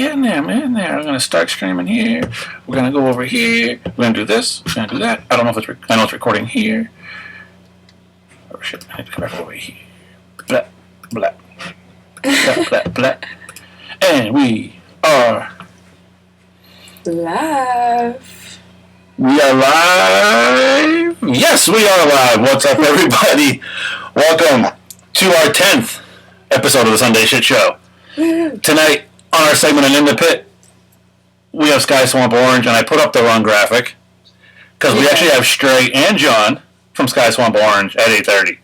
get in there, man. There. I'm gonna start streaming here. We're gonna go over here. We're gonna do this. We're gonna do that. I don't know if I know it's recording here. Oh shit! I need to come back over here. Blah blah blah blah blah. And we are live. We are live. Yes, we are live. What's up, everybody? Welcome to our 10th episode of the Sunday Shit Show. Tonight, on our segment in the Pit, we have Sky Swamp Orange, and I put up the wrong graphic because we actually have Stray and John from Sky Swamp Orange at 8:30.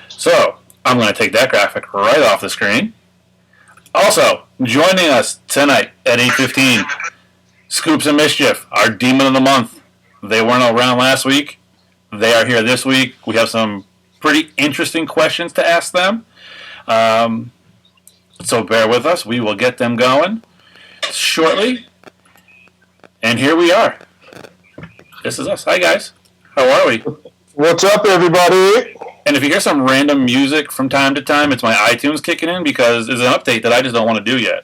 So, I'm going to take that graphic right off the screen. Also, joining us tonight at 8:15, Scoops and Mischief, our Demon of the Month. They weren't around last week. They are here this week. We have some pretty interesting questions to ask them. So bear with us. We will get them going shortly. And here we are. This is us. Hi, guys. How are we? What's up, everybody? And if you hear some random music from time to time, it's my iTunes kicking in because it's an update that I just don't want to do yet.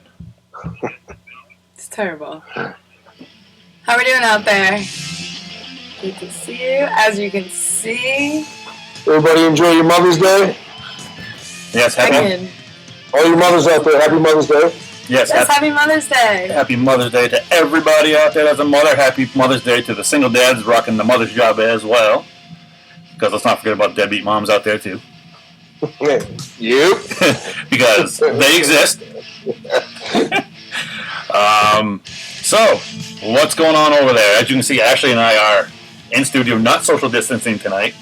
It's terrible. How are we doing out there? Good to see you. As you can see. Everybody enjoy your Mother's Day? Yes, happy. All your mothers out there, happy Mother's Day. Yes, happy Mother's Day. Happy Mother's Day to everybody out there that's a mother. Happy Mother's Day to the single dads rocking the mother's job as well. Because let's not forget about deadbeat moms out there too. You? Because they exist. So, what's going on over there? As you can see, Ashley and I are in studio, not social distancing tonight.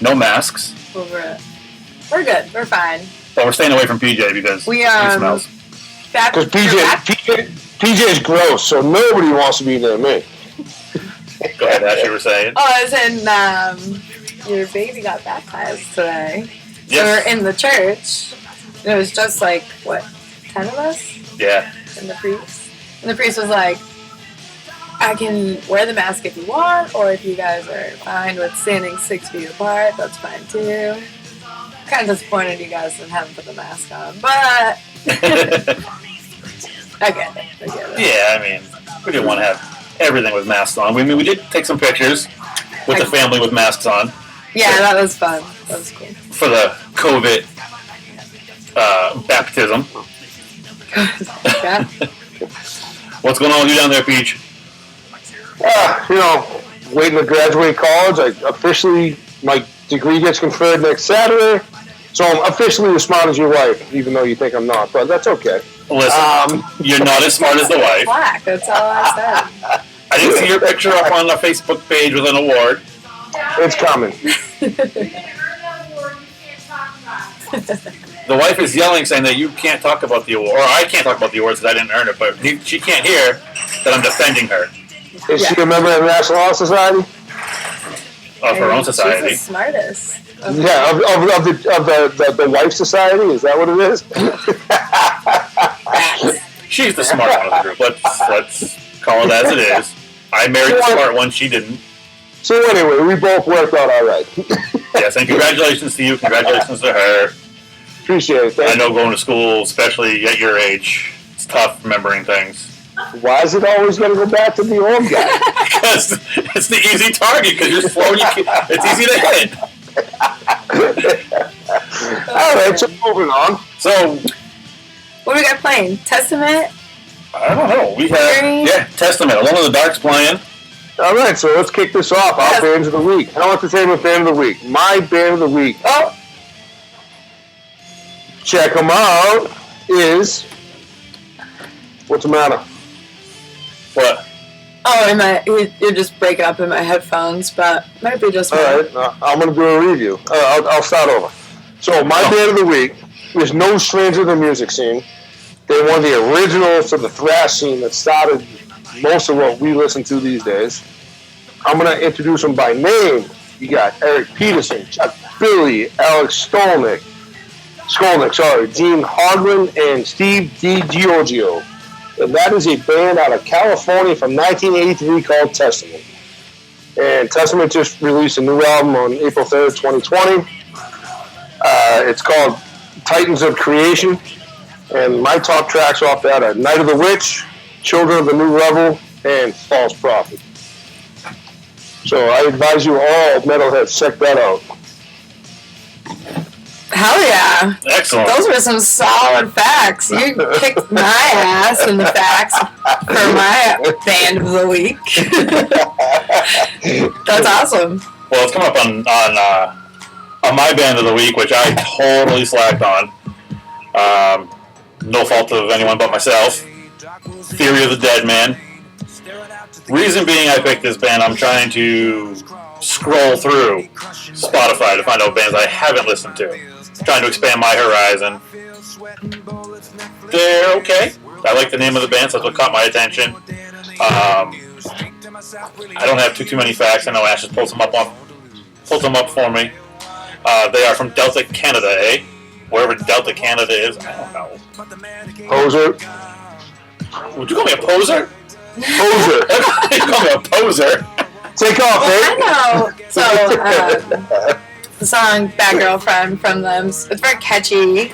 No masks. We're good. We're fine. But we're staying away from PJ because he smells. Because PJ is gross, so nobody wants to be near me. Go ahead, Ash, you were saying. Oh, as in, your baby got baptized today. Yes. So we're in the church. And it was just like, 10 of us? Yeah. And the priest. And the priest was like, I can wear the mask if you want, or if you guys are fine with standing 6 feet apart, that's fine too. Kind of disappointed you guys didn't have to put the mask on, but I get it. Yeah, I mean, we didn't want to have everything with masks on. We did take some pictures with the family with masks on. Yeah, that was fun. That was cool. For the COVID baptism. Yeah. What's going on with you down there, Peach? Waiting to graduate college. My degree gets conferred next Saturday. So I'm officially as smart as your wife, even though you think I'm not, but that's okay. Listen, you're not as smart as the wife. Black, that's all I said. I didn't see your picture up on the Facebook page with an award. It's coming. The wife is yelling, saying that you can't talk about the award, or I can't talk about the awards because I didn't earn it, but she can't hear that I'm defending her. Is she a member of the National Honor Society? Of her own society. She's the smartest. Yeah, of the wife society? Is that what it is? She's the smart one of the group. Let's call it as it is. I married the smart one. She didn't. So anyway, we both worked out all right. Yes, and congratulations to you. Congratulations to her. Appreciate it. I know going to school, especially at your age, it's tough remembering things. Why is it always going to go back to the old guy? Because it's the easy target. Because you're slow. It's easy to hit. All right, so moving on. So, what do we got playing? Testament? I don't know. We have Testament. Alone in the Dark's playing. All right, so let's kick this off. Our bands of the week. Our entertainment band of the week. My band of the week. Oh, check them out. Is what's the matter? What? Oh, you're just breaking up in my headphones, but might be just. All right, I'm going to do a review. I'll start over. So my band of the week is no stranger to the music scene. They're one of the originals to the thrash scene that started most of what we listen to these days. I'm going to introduce them by name. You got Eric Peterson, Chuck Billy, Alex Skolnick, Dean Hoglan, and Steve DiGiorgio. And that is a band out of California from 1983 called Testament. And Testament just released a new album on April 3rd, 2020. It's called Titans of Creation. And my top tracks off that are Night of the Witch, Children of the New Level, and False Prophet. So I advise you all, metalheads, check that out. Hell yeah. Excellent. Those were some solid facts. You kicked my ass in the facts for my band of the week. That's awesome. Well, it's come up on my band of the week, which I totally slacked on. No fault of anyone but myself. Theory of the Dead Man. Reason being I picked this band, I'm trying to scroll through Spotify to find out bands I haven't listened to. Trying to expand my horizon. They're okay. I like the name of the band, so that's what caught my attention. I don't have too many facts. I know Ash just pulled them up for me. They are from Delta, Canada, eh? Wherever Delta, Canada is, I don't know. Poser. Would you call me a poser? Poser. You call me a poser? Take off, I eh? know. So, the song Bad Girlfriend from them, it's very catchy.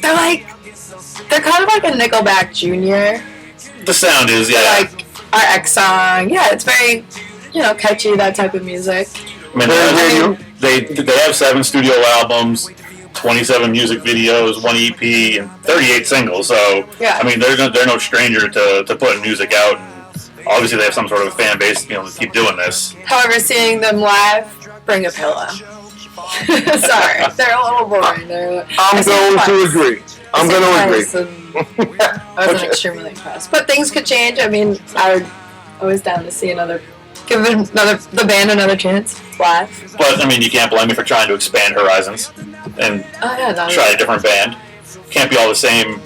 They're kind of like a Nickelback Jr. The sound is, yeah. Like our X song. Yeah, it's very, catchy, that type of music. I mean, they have 7 studio albums, 27 music videos, 1 EP, and 38 singles. So, yeah. I mean, they're no stranger to putting music out. And obviously, they have some sort of fan base, to keep doing this. However, seeing them live, bring a pillow. Sorry, they're a little boring. I'm going to agree. I wasn't extremely impressed, but things could change. I mean, I was always down to see give the band another chance live. But I mean, you can't blame me for trying to expand horizons and try a different band. Can't be all the same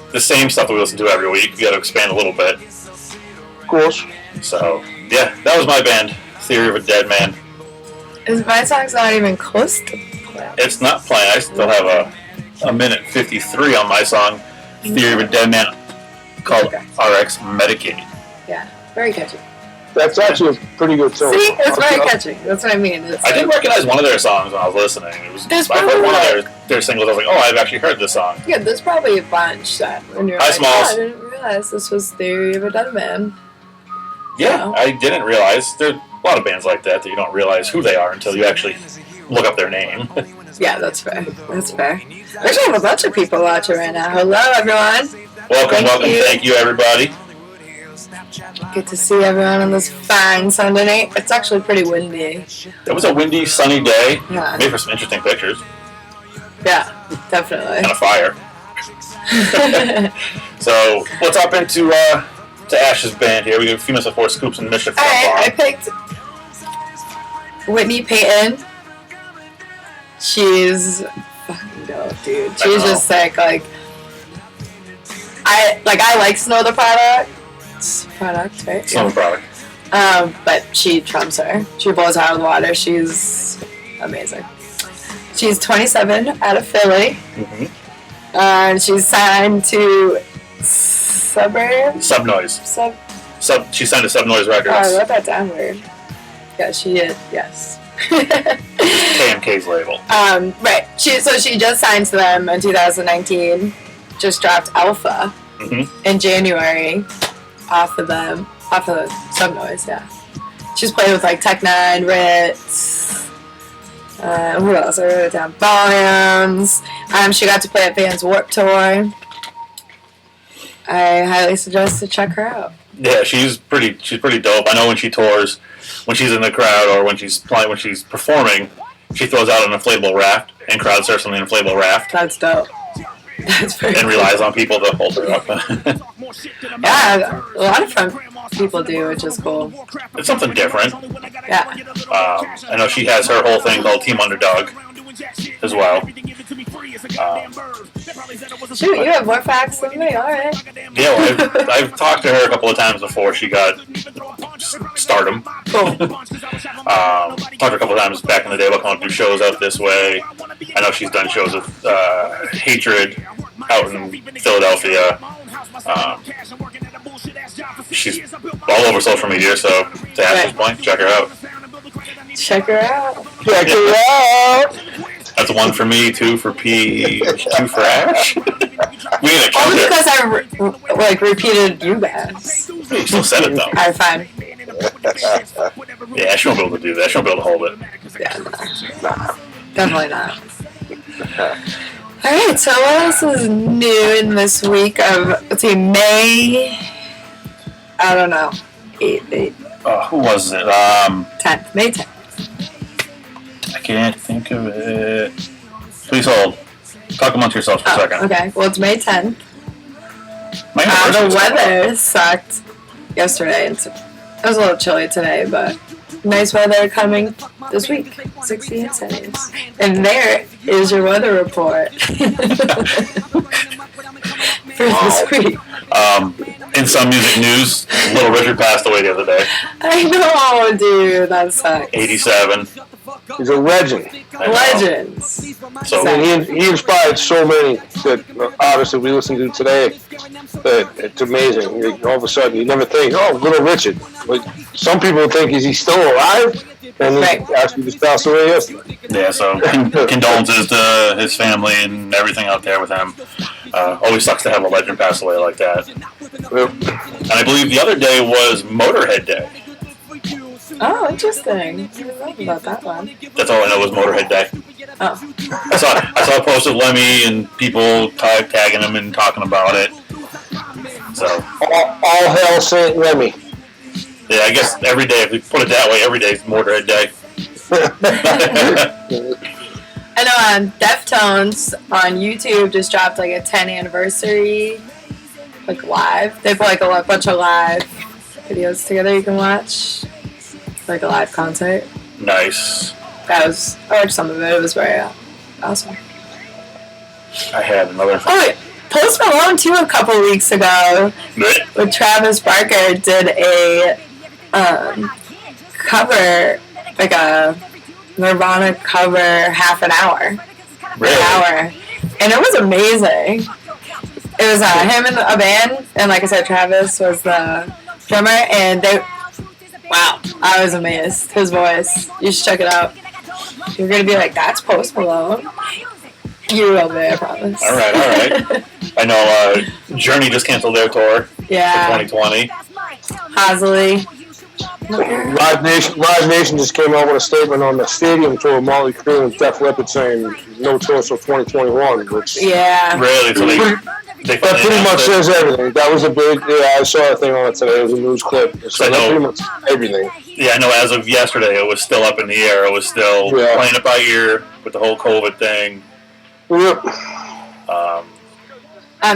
stuff that we listen to every week. You got to expand a little bit. Of course. So yeah, that was my band, Theory of a Dead Man. My song's not even close to playing. It's not playing. I still have a minute 53 on my song, Theory of a Dead Man, called RX Medicaid. Yeah, very catchy. That's actually a pretty good song. See, it's very catchy. That's what I mean. I did recognize one of their songs when I was listening. I heard one of their singles. I was like, oh, I've actually heard this song. Yeah, there's probably a bunch that when you're Smalls. oh, I didn't realize this was Theory of a Dead Man. Yeah, I didn't realize. There's a lot of bands like that you don't realize who they are until you actually look up their name. Yeah, that's fair. That's fair. We actually have a bunch of people watching right now. Hello, everyone. Welcome. Thank you, everybody. Good to see everyone on this fine Sunday night. It's actually pretty windy. It was a windy, sunny day. Yeah. Made for some interesting pictures. Yeah, definitely. And a fire. So, let's hop into to Ash's band here. We have a few minutes before Scoops and Mischief. Alright, I picked Whitney Payton. She's fucking dope, dude. She's just sick. I like Snow the Product, right? Snow the Product. But she trumps her. She blows her out of the water. She's amazing. She's 27, out of Philly. Mm-hmm. And she's signed to Subnoise. She signed to Subnoise Records. Oh, I wrote that down weird. Yeah, she did. Yes. KMK's label. Right. She just signed to them in 2019. Just dropped Alpha in January off of the Subnoise. Yeah. She's played with Tech Nine, Ritz. Who else? I wrote it down. Volumes. She got to play at Vans Warped Tour. I highly suggest to check her out. Yeah, she's pretty dope. I know when she tours, when she's in the crowd or when she's performing, she throws out an inflatable raft and crowd surfs on the inflatable raft. That's dope. That's very and relies on people to hold her up. Yeah, a lot of fun people do, which is cool. It's something different. Yeah. I know she has her whole thing called Team Underdog as well. Shoot, you have more facts than me, alright. Yeah, well, I've talked to her a couple of times before she got stardom. Cool. Talked to her a couple of times back in the day about coming to do shows out this way. I know she's done shows with Hatred out in Philadelphia. She's all over social media, so to Ash's point, check her out. Check her out. Check her out. That's 1 for me, 2 for P, 2 for Ash. We had a Only counter. because I repeated you guys. You still said it though. Alright, fine. Yeah, she won't be able to do that. She won't be able to hold it. Yeah, no. Definitely not. Alright, so what else is new in this week of, let's see, May, I don't know, 8. Who was it? 10th, May 10th. I can't think of it. Please hold. Talk amongst yourselves for a second. Okay, well, it's May 10th. My The anniversary's coming up. weather sucked yesterday. It was a little chilly today, but nice weather coming this week. 68 seconds. And there is your weather report for this week. In some music news, Little Richard passed away the other day. I know, dude. That sucks. 87. He's a legend. I know. Legends. So And he inspired so many artists that we listen to today. That it's amazing. Like, all of a sudden, you never think, oh, Little Richard. Like, some people think, is he still alive? And he actually just passed away yesterday. yeah, so condolences to his family and everything out there with him. Always sucks to have a legend pass away like that. Yep. And I believe the other day was Motorhead Day. Oh, interesting. I didn't know about that one. That's all I know was Motorhead Day. Oh. I saw a post of Lemmy and people tagging him and talking about it. So All hail Saint Remy. yeah, I guess every day, if we put it that way, every day is Motorhead Day. I know Deftones on YouTube just dropped like a 10 anniversary like live. They put like a bunch of live videos together you can watch. Like a live concert. Nice. I watched some of it. It was very awesome. I had another. Oh, wait. Post Malone too a couple weeks ago with Travis Barker did a cover, like a Nirvana cover, half an hour. Really? An hour. And it was amazing. It was him and a band, and like I said, Travis was the drummer, and wow, I was amazed. His voice. You should check it out. You're going to be like, that's Post Malone. You will be, I promise. All right. I know Journey just canceled their tour Yeah. for 2020. Hasley. Live Nation just came out with a statement on the stadium tour, Molly Crew and Def Leppard saying no tour till 2021, which Yeah. Really? So they that pretty much says everything. That was a big, I saw a thing on it today. It was a news clip. So that pretty much everything. Yeah, I know as of yesterday, it was still up in the air. It was still playing it by ear with the whole COVID thing. Yep.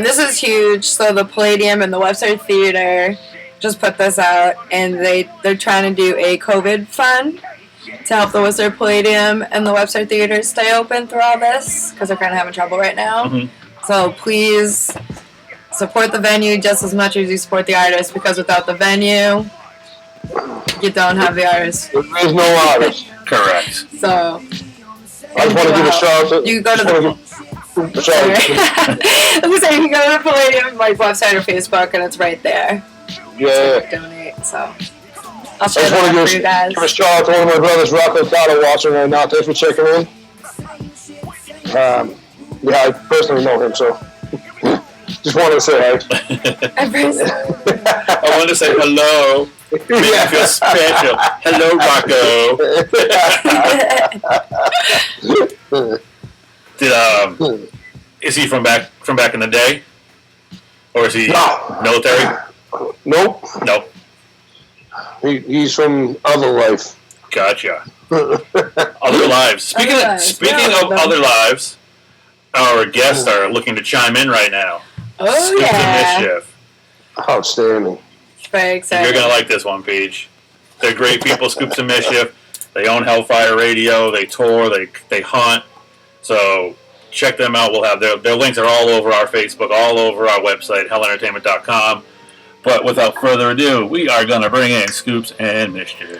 This is huge. So the Palladium and the Webster Theater just put this out, and they're trying to do a COVID fund to help the Worcester Palladium and the Webster Theater stay open through all this because they're kind of having trouble right now. Mm-hmm. So please support the venue just as much as you support the artist, because without the venue, you don't have the artist. There is no artist. Correct. So I just want to give a shout out. You go to the. Sorry. I was saying, you go to the Palladium website or Facebook, and it's right there. Yeah. So donate. So I'll I share just that want for you guys. to give a shout out to one of my brothers, Rocco Cotto, watching right now. Thanks for checking in. Yeah, I personally know him, so just wanted to say hi. I want to say hello. Make me feel special. Hello, Rocco. Is he from back in the day, or is he military? Nope. Nope. He's from other life. Gotcha. Other lives. Speaking of other lives, our guests are looking to chime in right now. Oh, Scoops yeah. of Mischief. Outstanding. Very excited. You're going to like this one, Peach. They're great people, Scoops of Mischief. They own Hellfire Radio. They tour. They hunt. So check them out. We'll have their links are all over our Facebook, all over our website, hellentertainment.com. But without further ado, we are going to bring in Scoops and Mischief.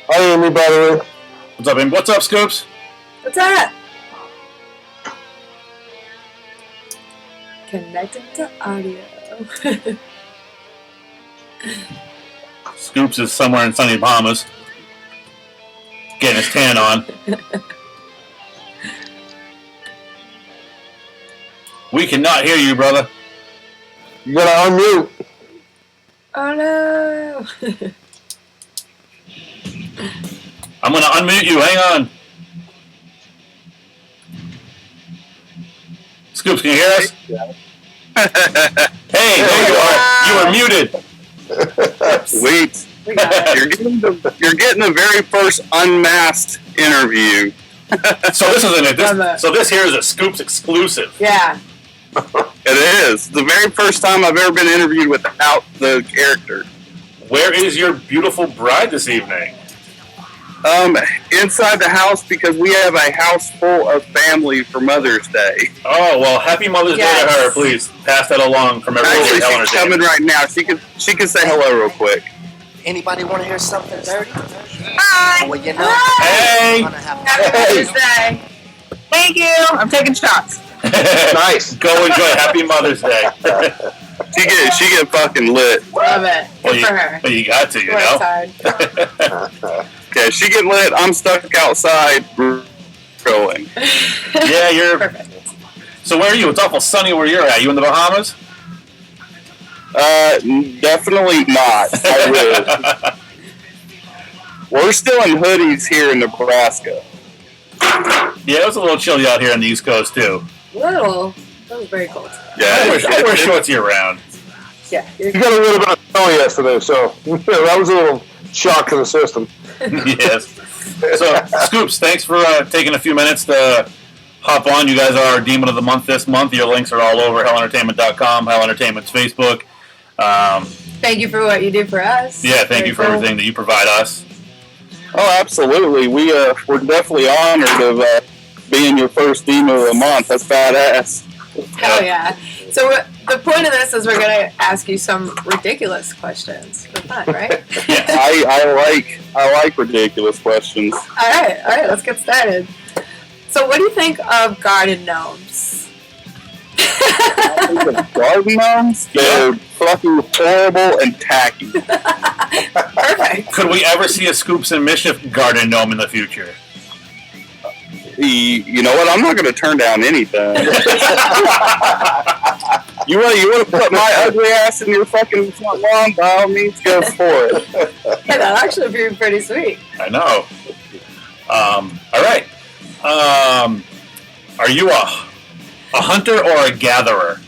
Hi, Amy, by the way. What's up, Scoops? What's that? Connecting to audio. Scoops is somewhere in sunny Bahamas, getting his tan on. We cannot hear you, brother. You gotta unmute. Oh no! I'm gonna unmute you. Hang on. Scoops, can you hear us? Hey, there you are. You are muted. Sweet. We got it. You're getting the very first unmasked interview. So this here is a Scoops exclusive. Yeah. It is the very first time I've ever been interviewed without the character. Where is your beautiful bride this evening? Inside the house because we have a house full of family for Mother's Day. Oh well, happy Mother's Day to her. Please pass that along from everyone. Actually, she's coming right now. She can say hello real quick. Anybody want to hear something dirty? Hi. Well, you know. Hey. Happy Mother's Day. Thank you. I'm taking shots. Nice. Go enjoy. Happy Mother's Day. She get fucking lit. Love it. Good for her. Well, you got to, you Works know. hard. Okay, she get lit. I'm stuck outside grilling. Yeah, you're. Perfect. So where are you? It's awful sunny where you're at. You in the Bahamas? Definitely not. I wish. We're still in hoodies here in Nebraska. Yeah, it was a little chilly out here on the East Coast too. Little. That was very cold. Yeah, I wear shorts year round. Yeah. You got a little bit of snow yesterday, so that was a little shock to the system. Yes. So, Scoops, thanks for taking a few minutes to hop on. You guys are our Demon of the Month this month. Your links are all over hellentertainment.com, Hell Entertainment's Facebook. Thank you for what you do for us. Yeah, thank you for everything that you provide us. Oh, absolutely. We're definitely honored of being your first Demon of the Month. That's badass. Hell yeah. So the point of this is we're going to ask you some ridiculous questions for fun, right? Yes. I like ridiculous questions. All right, let's get started. So what do you think of garden gnomes? Garden gnomes? They're fucking horrible and tacky. Perfect. Could we ever see a Scoops and Mischief garden gnome in the future? You know what? I'm not going to turn down anything. You want to put my ugly ass in your fucking front lawn? By all means, go for it. Yeah, that'll actually be pretty sweet. I know. All right. Are you a hunter or a gatherer?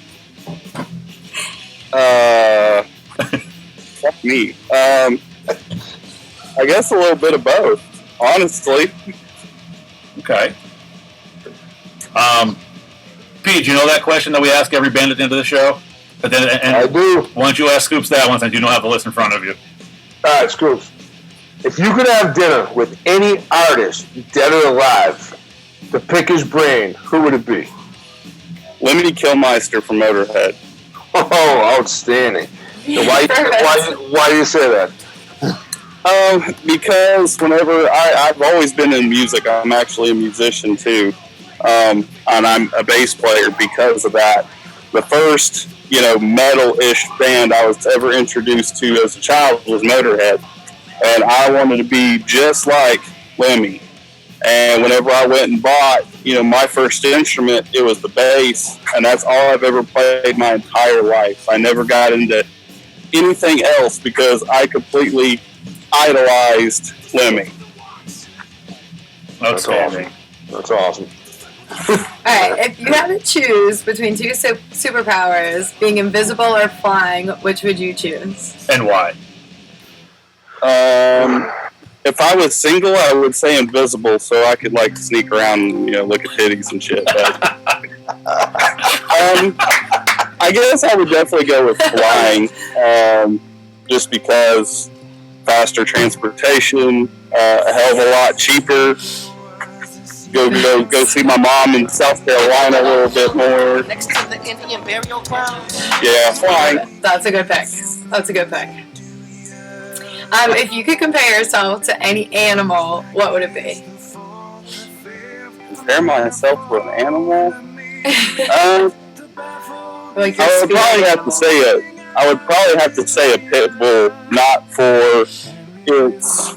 Fuck me. I guess a little bit of both, honestly. Okay. Pete, do you know that question that we ask every band at the end of the show? But then, I do. Why don't you ask Scoops that one since you don't have the list in front of you? All right, Scoops. If you could have dinner with any artist, dead or alive, to pick his brain, who would it be? Lemmy Kilmister from Motorhead. Oh, outstanding. So why do you say that? Because whenever I've always been in music, I'm actually a musician too, and I'm a bass player because of that. The first, metal-ish band I was ever introduced to as a child was Motorhead, and I wanted to be just like Lemmy. And whenever I went and bought, my first instrument, it was the bass, and that's all I've ever played my entire life. I never got into anything else because I completely idolized Lemmy. That's awesome. That's awesome. Alright, if you had to choose between two superpowers, being invisible or flying, which would you choose? And why? If I was single, I would say invisible so I could sneak around and, look at titties and shit. But, I guess I would definitely go with flying, just because faster transportation, a hell of a lot cheaper. Go see my mom in South Carolina a little bit more. Next to the Indian burial ground. Yeah, flying. That's a good pick. If you could compare yourself to any animal, what would it be? Compare myself to an animal? Like I would probably have to say a pit bull, not for its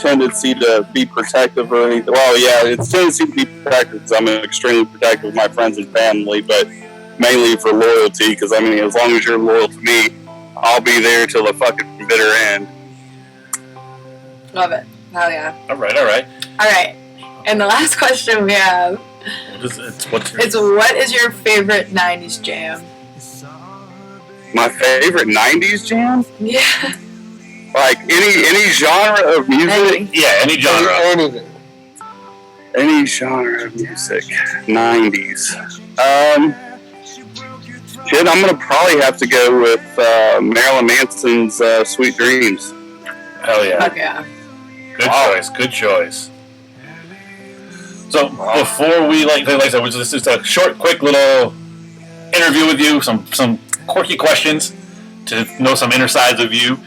tendency to be protective or anything. Well, yeah, its tendency to be protective because I'm extremely protective of my friends and family, but mainly for loyalty. Because I mean, as long as you're loyal to me, I'll be there till the fucking bitter end. Love it. Hell yeah. All right. And the last question we have What is your favorite 90s jam? My favorite 90s jam? Yeah. Like any genre of music? Yeah, any genre. Anything. Any genre of music. 90s. Shit, I'm gonna probably have to go with Marilyn Manson's Sweet Dreams. Hell yeah. Fuck yeah. Good choice. So before we like I said, this is a short, quick little interview with you. Some quirky questions to know some inner sides of you.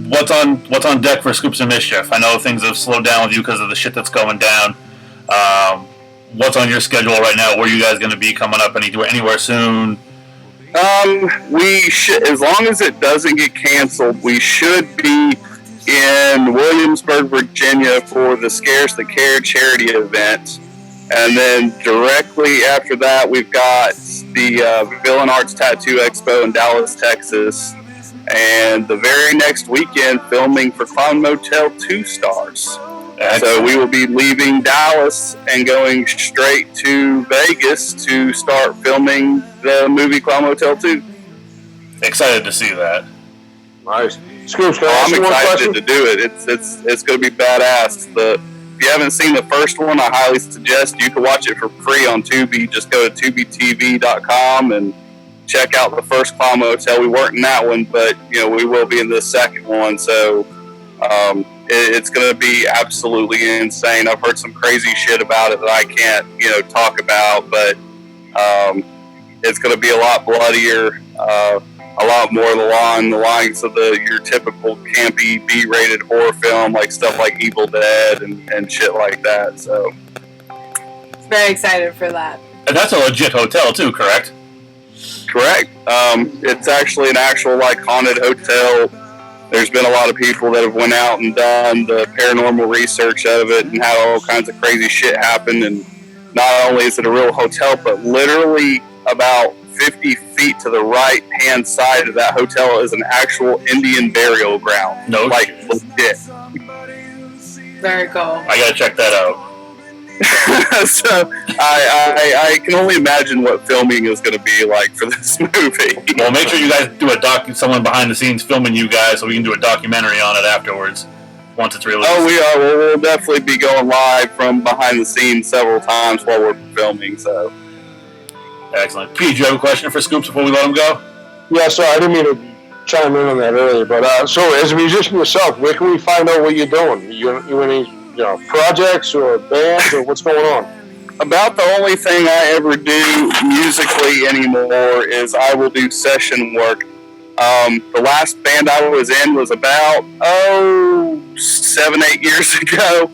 What's on deck for Scoops and Mischief? I know things have slowed down with you because of the shit that's going down. What's on your schedule right now? Where are you guys going to be coming up anywhere soon? We should, as long as it doesn't get canceled, we should be in Williamsburg, Virginia for the Scares the Care charity event. And then directly after that, we've got the Villain Arts Tattoo Expo in Dallas, Texas. And the very next weekend, filming for Clown Motel 2 stars. Excellent. So we will be leaving Dallas and going straight to Vegas to start filming the movie Clown Motel 2. Excited to see that. Nice. Scoops, can I ask I'm you one question? excited to do it. It's going to be badass. If you haven't seen the first one, I highly suggest you can watch it for free on Tubi. Just go to tubitv.com and check out the first Clown Motel. We weren't in that one, but we will be in the second one. So it's going to be absolutely insane. I've heard some crazy shit about it that I can't talk about, but it's going to be a lot bloodier. A lot more along the lines of your typical campy B-rated horror film, like stuff like Evil Dead and shit like that. So, very excited for that. And that's a legit hotel too, correct? Correct. It's actually an actual haunted hotel. There's been a lot of people that have went out and done the paranormal research of it and had all kinds of crazy shit happen. And not only is it a real hotel, but literally about 50 feet to the right-hand side of that hotel is an actual Indian burial ground. No shit. Legit. Very cool. I gotta check that out. So I can only imagine what filming is going to be like for this movie. Well, make sure you guys do someone behind the scenes filming you guys, so we can do a documentary on it afterwards once it's released. Oh, we are. We'll definitely be going live from behind the scenes several times while we're filming. So. Excellent. Pete, do you have a question for Scoops before we let him go? Yeah, sorry, I didn't mean to chime in on that earlier, but so as a musician yourself, where can we find out what you're doing? You any projects or bands or what's going on? About the only thing I ever do musically anymore is I will do session work. The last band I was in was about 7-8 years ago.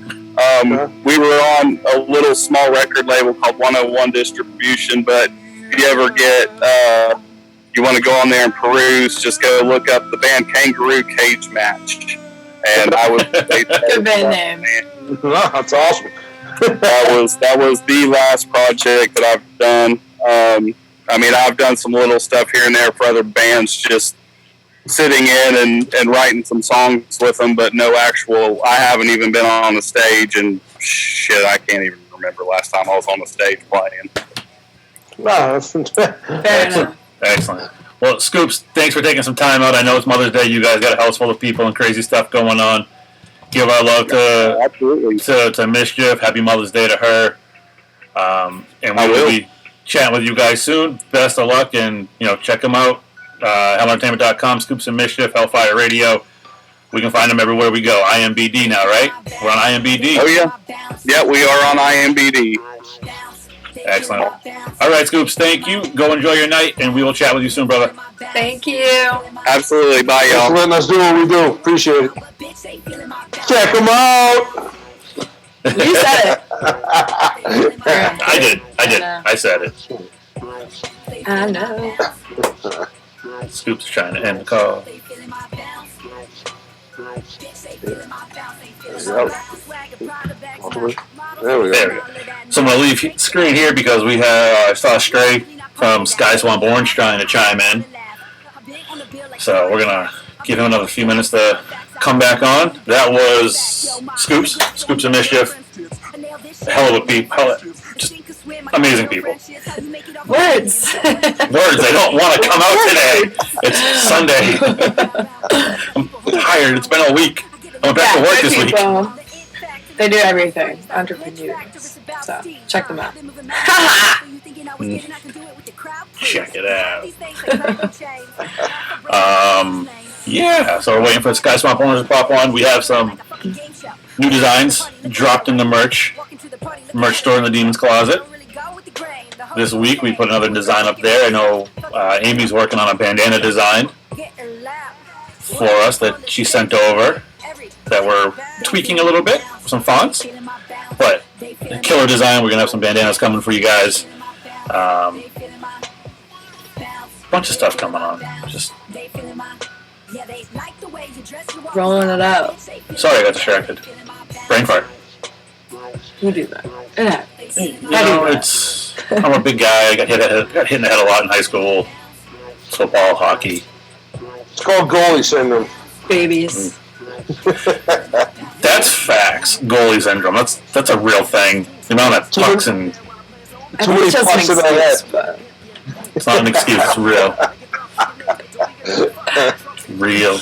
We were on a little small record label called 101 Distribution, but if you ever you want to go on there and peruse, just go look up the band Kangaroo Cage Match. And I would say good band name. That's awesome. that was the last project that I've done. I've done some little stuff here and there for other bands, just sitting in and writing some songs with them, but no actual. I haven't even been on the stage, and shit, I can't even remember last time I was on the stage playing. Wow, that's fantastic. Excellent. Well, Scoops, thanks for taking some time out. I know it's Mother's Day. You guys got a house full of people and crazy stuff going on. Give our love to Mischief. Happy Mother's Day to her. And we will be chatting with you guys soon. Best of luck, and check them out. HellEntertainment.com, Scoops and Mischief, Hellfire Radio. We can find them everywhere we go. IMBD now, right? We're on IMBD. Oh yeah, yeah, we are on IMBD. Excellent. All right, Scoops, thank you. Go enjoy your night, and we will chat with you soon, brother. Thanks you. Absolutely. Bye, y'all. Thanks for letting us do what we do. Appreciate it. Check them out. You said it. I did. I said it. I know. Scoop's trying to end the call. There we There go. we go. So I'm going to leave screen here because we have I saw Stray from Sky Swamp Orange trying to chime in. So we're going to give him another few minutes to come back on. That was Scoops and Mischief. Hell of a people. Just amazing people. Words. Words, they don't want to come out today. It's Sunday. I'm tired. It's been a week. I went back to work this week. People, they do everything. Entrepreneurs. So, check them out. Check it out. Yeah, so we're waiting for the Sky Swamp Owners to pop on. We have some new designs dropped in the merch store in the Demon's Closet. This week we put another design up there. I know Amy's working on a bandana design for us that she sent over that we're tweaking a little bit, some fonts. But killer design. We're going to have some bandanas coming for you guys. Bunch of stuff coming on. Just Rolling it out. sorry, I got distracted. Brain fart. You do that. It happens. You know, I'm a big guy. I got hit in the head a lot in high school. Football, hockey. It's called goalie syndrome. Babies. That's facts. Goalie syndrome. That's a real thing. The amount of pucks and I Too think many it's just an pucks in my head. excuse, but it's not an excuse. It's real. Real.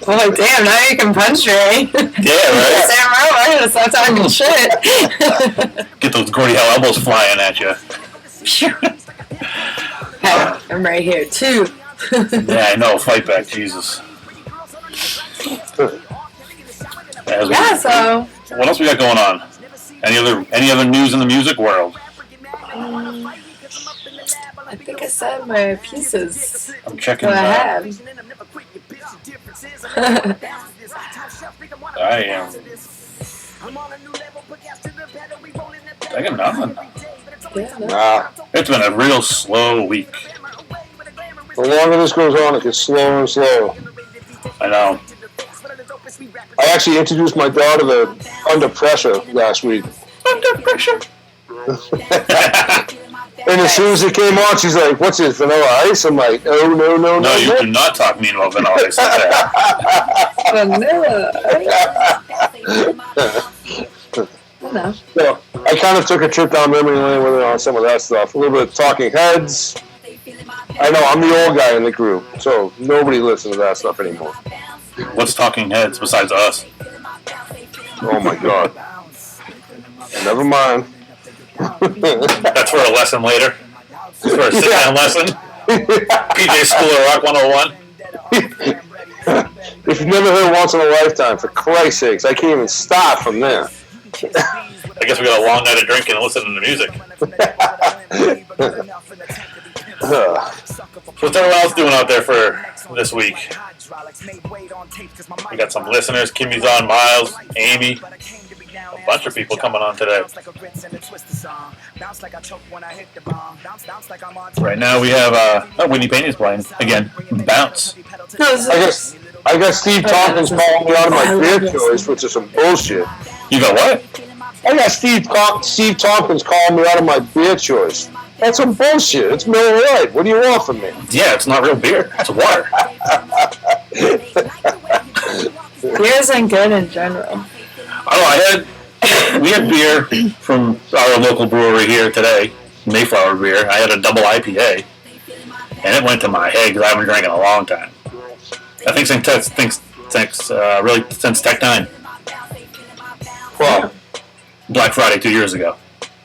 oh damn! Now you can punch Ray. Yeah, right. Sam Rowe, I'm gonna start talking shit. Get those Gordie Howe elbows flying at you. Hey, I'm right here too. Yeah, I know. Fight back, Jesus. Yeah. So. What else we got going on? Any other news in the music world? I think I said my pieces I'm checking. that I had. I am. I got nothing. Yeah, no. Nah. It's been a real slow week. The longer this goes on, it gets slower and slower. I know. I actually introduced my daughter to Under Pressure last week. Under pressure. And as soon as it came on, she's like, "What's this, Vanilla Ice?" I'm like, "Oh, no. No, you do not talk mean about Vanilla Ice like that. Vanilla. I know. So I kind of took a trip down memory lane with her on some of that stuff. A little bit of Talking Heads. I know, I'm the old guy in the group, so nobody listens to that stuff anymore. What's Talking Heads besides us? Oh, my God. Never mind. That's for a lesson later. For a sit-down lesson. PJ School of Rock 101. If you've never heard Once in a Lifetime, for Christ's sakes, I can't even start from there. I guess we got a long night of drinking and listening to music. So what's everyone else doing out there for this week? We got some listeners. Kimmy's on, Miles, Amy. A bunch of people coming on today. Right now we have Whitney Payne's playing again. Bounce. I got Steve Tompkins calling me out of my beer choice, which is some bullshit. You got what? I got Steve Tompkins calling me out of my beer choice. That's some bullshit. It's Miller Lite. What do you want from me? Yeah, it's not real beer. It's water. Beer isn't good in general. Oh, we had beer from our local brewery here today, Mayflower Beer. I had a double IPA, and it went to my head because I haven't drank in a long time. I think since Tech 9. Well, Black Friday 2 years ago.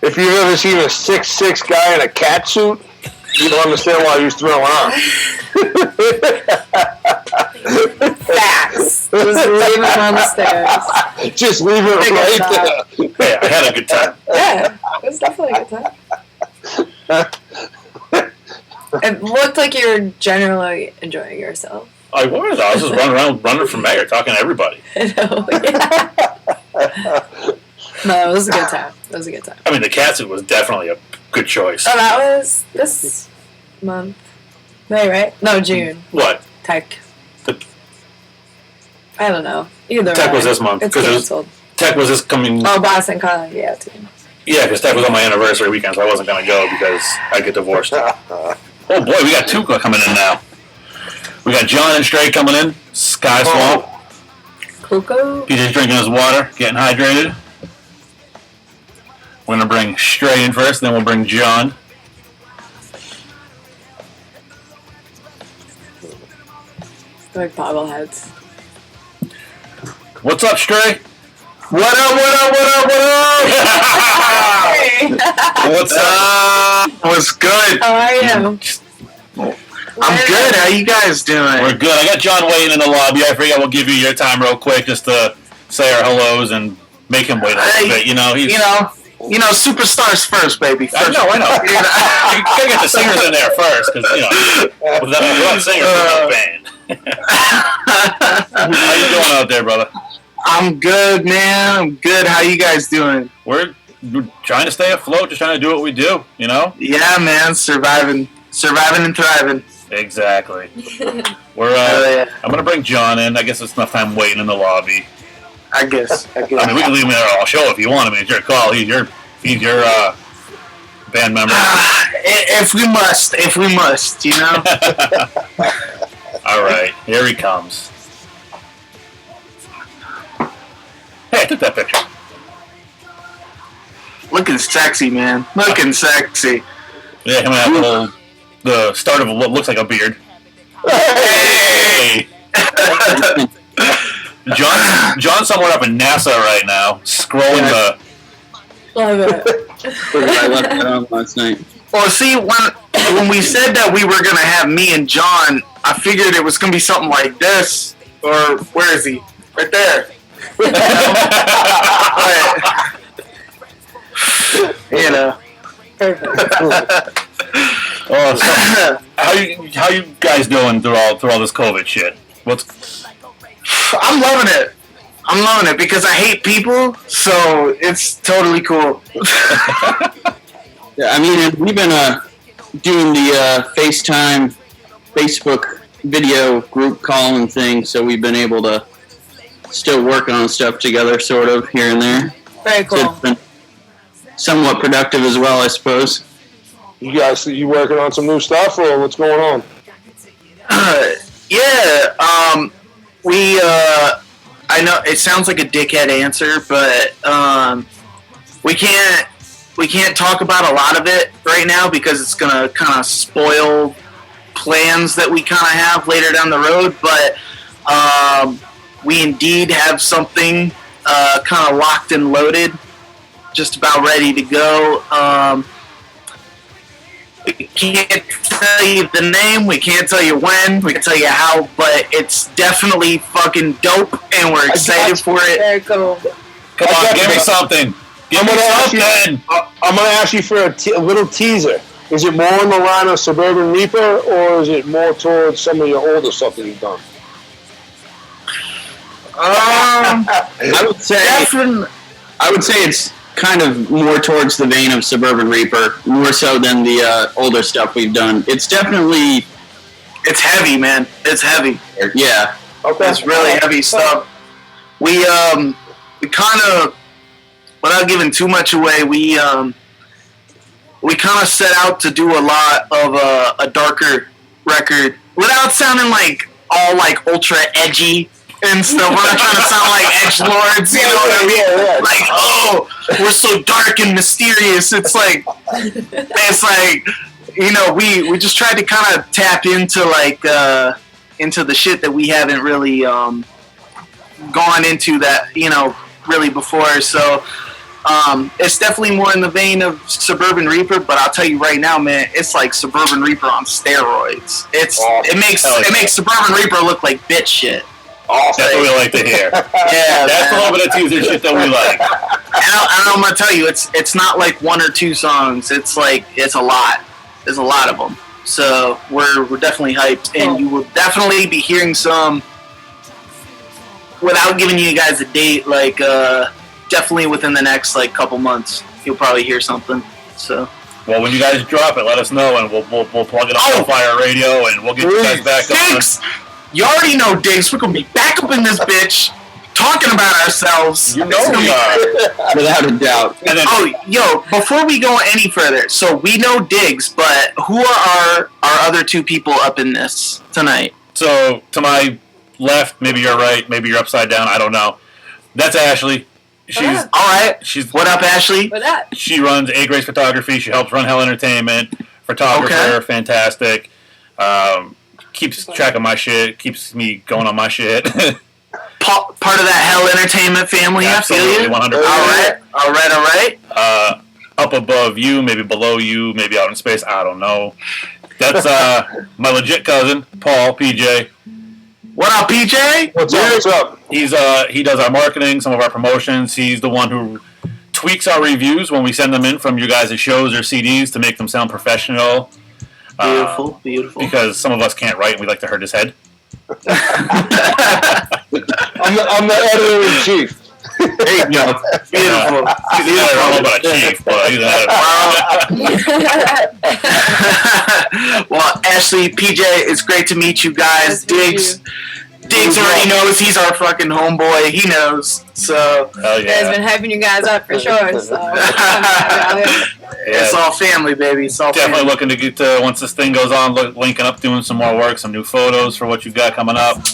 if you've ever seen a 6'6" guy in a cat suit, you don't understand why he's throwing out. Facts. Just leave him on the stairs. Just leave it right there. Hey, I had a good time. Yeah, it was definitely a good time. It looked like you were generally enjoying yourself. I was just running around, running for mayor, talking to everybody. I know. Yeah. No, it was a good time. It was a good time. I mean, the cat suit was definitely a good choice. Oh, that was this. month. May, right? No, June. What? Tech. The I don't know. Either Tech way. was this month. It's 'Cause canceled. Tech was this coming. Oh, Boston Calling, yeah, too. Yeah, because Tech was on my anniversary weekend, so I wasn't going to go because I get divorced. Oh boy, we got two coming in now. We got John and Stray coming in. Sky Swamp. Coco. PJ's drinking his water, getting hydrated. We're going to bring Stray in first, then we'll bring John. Like bobbleheads. What's up, Stray? What up, what up, what up, what up? Hey. What's up? What's good? How are you? I'm good. How you guys doing? We're good. I got John waiting in the lobby. I figured we'll give you your time real quick just to say our hellos and make him wait a little bit. You know, superstars first, baby. First. I know. You gotta get the singers in there first, because without singers, we're not a band. How you doing out there, brother? I'm good, man. I'm good. How you guys doing? We're trying to stay afloat, just trying to do what we do. You know? Yeah, man. Surviving and thriving. Exactly. We're. Yeah. I'm gonna bring John in. I guess it's enough time waiting in the lobby. I guess. I mean, we can leave him there all show if you want. I mean, it's your call. He's your band member. If we must, you know. All right, here he comes. Hey, I took that picture. Looking sexy, man. Looking sexy. Yeah, him have the start of what looks like a beard. Hey! John's somewhere up in NASA right now, scrolling the. Love it. I left that on last night. Well, see, when we said that we were gonna have me and John, I figured it was gonna be something like this. Or where is he? Right there. You know. Perfect. Oh, so, how you guys doing through all this COVID shit? I'm loving it. I'm loving it because I hate people, so it's totally cool. Yeah, I mean, we've been doing the FaceTime, Facebook video group calling thing, so we've been able to still work on stuff together, sort of, here and there. Very cool. So it's been somewhat productive as well, I suppose. You working on some new stuff, or what's going on? I know it sounds like a dickhead answer, but we can't talk about a lot of it right now because it's gonna kind of spoil plans that we kind of have later down the road. But we indeed have something kind of locked and loaded, just about ready to go. We can't tell you the name, we can't tell you when, we can tell you how, but it's definitely fucking dope, and we're excited for it. Very cool. Come on, give me something. I'm gonna ask you for a little teaser. Is it more in the line of Suburban Reaper, or is it more towards some of your older stuff that you've done? I would say it's kind of more towards the vein of Suburban Reaper, more so than the older stuff we've done. It's definitely... It's heavy, man. It's heavy. Yeah. Okay. It's really heavy stuff. We kind of, without giving too much away, we kind of set out to do a lot of a darker record without sounding like all like ultra edgy and stuff. We're not trying to sound like edgelords, you know what I mean? Yeah. Like, oh, we're so dark and mysterious. It's like, you know, we just tried to kind of tap into like into the shit that we haven't really gone into that, you know, really before. So it's definitely more in the vein of Suburban Reaper, but I'll tell you right now, man, it's like Suburban Reaper on steroids. It makes Suburban Reaper look like bitch shit. That's what we like to hear. Yeah, that's a little bit of teaser shit that we like. And I'm gonna tell you, it's not like one or two songs. It's like it's a lot. There's a lot of them. So we're definitely hyped, and you will definitely be hearing some. Without giving you guys a date, like definitely within the next like couple months, you'll probably hear something. So Well, when you guys drop it, let us know, and we'll plug it on Fire Radio, and we'll get you guys back on. Diggs! You already know, Diggs. We're going to be back up in this bitch talking about ourselves. You know we are. Without a doubt. And then, before we go any further, so we know Diggs, but who are our other two people up in this tonight? So, to my left, maybe you're right, maybe you're upside down, I don't know. That's Ashley. She's all right. What up, Ashley? What up? She runs A Grace Photography. She helps run Hell Entertainment. Photographer, fantastic. Keeps track of my shit. Keeps me going on my shit. Part of that Hell Entertainment family. Absolutely, I feel you. 100%. All right. Up above you, maybe below you, maybe out in space. I don't know. That's my legit cousin, Paul, PJ. What up, PJ? What's up? He does our marketing, some of our promotions. He's the one who tweaks our reviews when we send them in from you guys' shows or CDs to make them sound professional. Beautiful. Because some of us can't write and we like to hurt his head. I'm the editor-in-chief. There you go. Beautiful. I don't know about a chief, but he's an editor. Well, Ashley, PJ, it's great to meet you guys. Diggs already knows he's our fucking homeboy. He knows. So Hell yeah. Has been hyping you guys up for sure. So it's all family, baby. It's all Definitely family. looking to get to, once this thing goes on, linking up, doing some more work, some new photos for what you got coming up.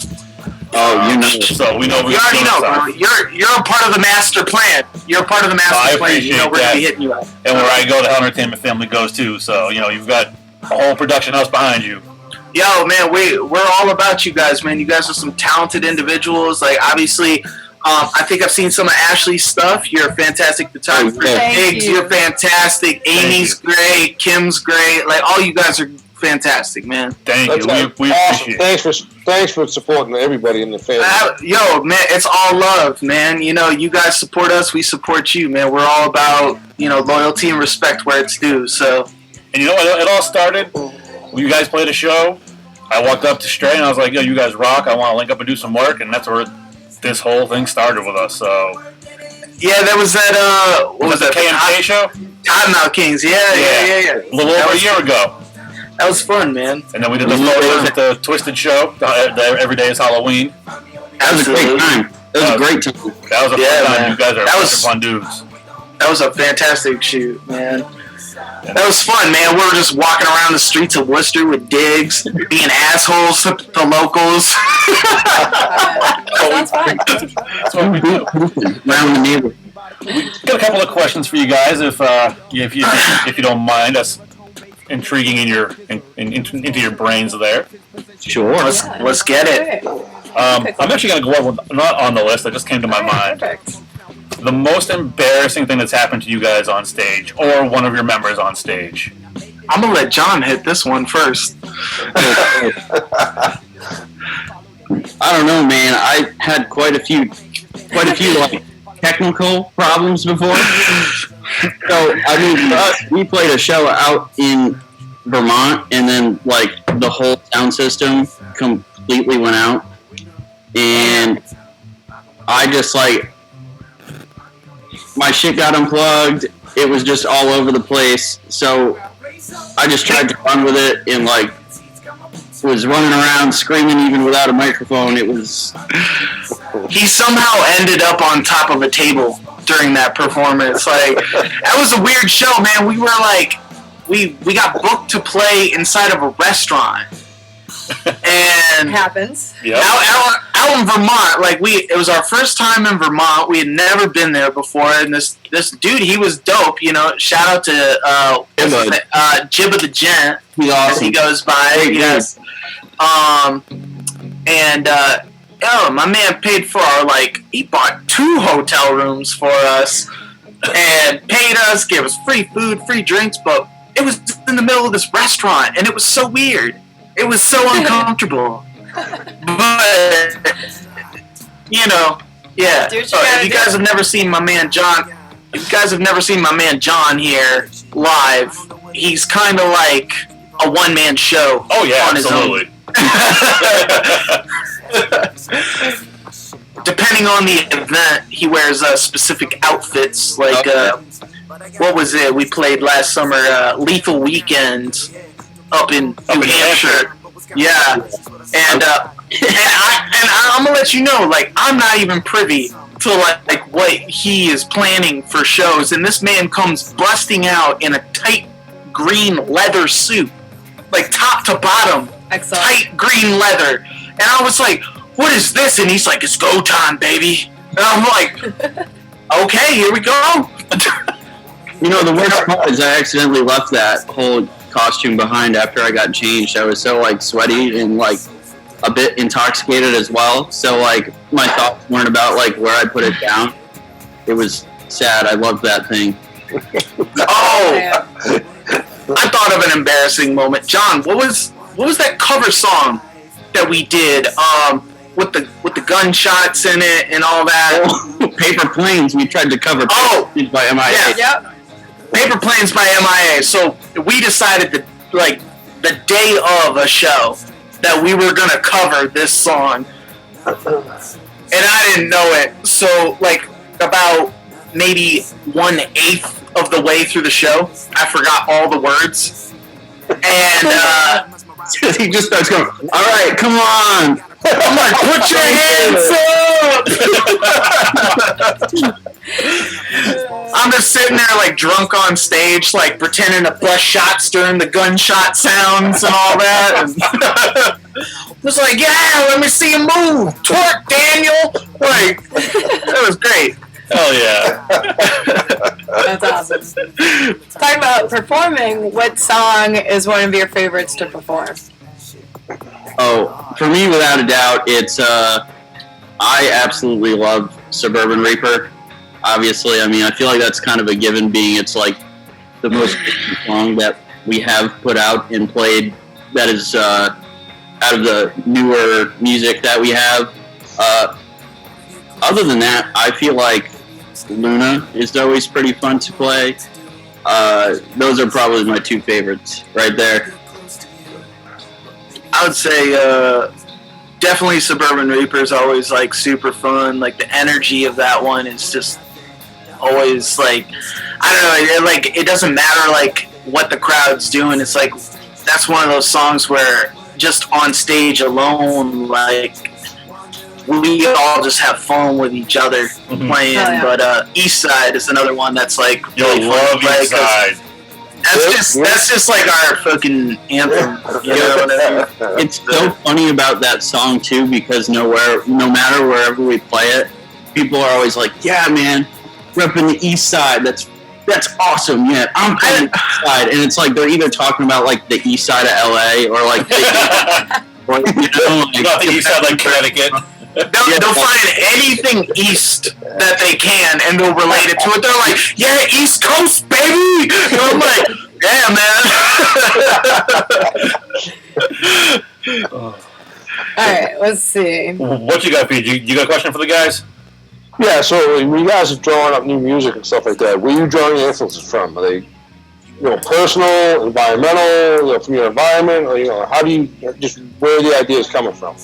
Oh, you know. So we know You already know, bro. You're a part of the master plan. You're a part of the master plan. You know we're going to be hitting you up. And where I go, the Hell Entertainment family goes too. So, you've got a whole production house behind you. Yo, man, we're all about you guys, man. You guys are some talented individuals. Like, obviously, I think I've seen some of Ashley's stuff. You're a fantastic photographer. Diggs, you're fantastic. Amy's great. Kim's great. Like, all you guys are fantastic, man. Thank you. We awesome. appreciate it. Thanks for supporting everybody in the family. Yo, man, it's all love, man. You guys support us. We support you, man. We're all about, loyalty and respect where it's due. So, and you know what? It all started when you guys played a show. I walked up to Stray and I was like, yo, you guys rock. I want to link up and do some work. And that's where this whole thing started with us. So, yeah, there was that, what was that, KMK show? Cottonmouth Kings, yeah. A little over a year ago. That was fun, man. And then we did the photos at the Twisted show. Every day is Halloween. That was a great time. That was a great time. That was a fun time. Man. You guys are a bunch of fun dudes. That was a fantastic shoot, man. That was fun, man. We were just walking around the streets of Worcester with Diggs, being assholes to the locals. sounds fun. That's what we do. Around the neighborhood. We got a couple of questions for you guys, if you don't mind us intriguing into your brains there. Sure. Let's get it. I'm actually going to go over, not on the list, that just came to my mind. Perfect. The most embarrassing thing that's happened to you guys on stage, or one of your members on stage. I'm gonna let John hit this one first. I don't know, man. I had quite a few like technical problems before. So we played a show out in Vermont, and then like the whole sound system completely went out, and I just my shit got unplugged. It was just all over the place. So I just tried to run with it and was running around screaming even without a microphone. It was. He somehow ended up on top of a table during that performance. That was a weird show, man. We were we got booked to play inside of a restaurant. And happens. Yep. Out in Vermont, it was our first time in Vermont. We had never been there before, and this dude, he was dope. Shout out to Jibba the Gent, as he goes by. Yes. My man paid for our he bought 2 hotel rooms for us, and paid us, gave us free food, free drinks, but it was in the middle of this restaurant, and it was so weird. It was so uncomfortable. But, yeah. If you guys have never seen my man John, here live, he's kind of like a one-man show. Oh, yeah, on absolutely. His own. Depending on the event, he wears specific outfits. what was it? We played last summer, Lethal Weekend up in New Hampshire. Yeah, and I'm gonna let you know, like, I'm not even privy to like what he is planning for shows, and this man comes busting out in a tight green leather suit, like top to bottom, Excellent. tight green leather, and I was like, "What is this?" And he's like, "It's go time, baby," and I'm like, "Okay, here we go." You know, the worst part is I accidentally left that whole costume behind after I got changed. I was so like sweaty and like a bit intoxicated as well. So like my thoughts weren't about like where I put it down. It was sad. I loved that thing. Oh, I thought of an embarrassing moment. John, what was that cover song that we did with the gunshots in it and all that? Oh, Paper Planes. We tried to cover by MIA. Yeah. Yep. Paper Planes by MIA. So we decided that, like, the day of a show that we were going to cover this song. And I didn't know it. So, like, about maybe 1/8 of the way through the show, I forgot all the words. And He just starts going, all right, come on. I'm like, put your hands up! I'm just sitting there like drunk on stage, like pretending to bust shots during the gunshot sounds and all that. And just like, yeah, let me see you move. Twerk, Daniel. Like, it was great. Hell yeah. That's awesome. Talking about performing, what song is one of your favorites to perform? Oh, for me, without a doubt, it's, I absolutely love Suburban Reaper. Obviously, I mean, I feel like that's kind of a given, being it's like the most song that we have put out and played that is out of the newer music that we have. Other than that, I feel like Luna is always pretty fun to play. Those are probably my two favorites right there. I would say definitely Suburban Reaper is always like super fun. Like the energy of that one is just always like, I don't know, it doesn't matter like what the crowd's doing. It's like that's one of those songs where just on stage alone, like we all just have fun with each other playing. Oh, yeah. But East Side is another one that's like really You'll fun to love play, East Side. That's just like our fucking anthem. You know what I mean? It's so funny about that song too, because no matter wherever we play it, people are always like, "Yeah, man, repping the East Side. That's awesome. Yeah, I'm from the East Side," and it's like they're either talking about like the East Side of LA or like, or, you know, like Not the East Side, like Connecticut. They'll find anything east that they can, and they'll relate it to it. They're like, "Yeah, East Coast, baby." And I'm like, "Yeah, man." Alright, let's see. What you got, Pete? You got a question for the guys? Yeah, so when you guys are drawing up new music and stuff like that, where are you drawing your influences from? Are they, personal, environmental, from your environment, or, how do you, just where are the ideas coming from?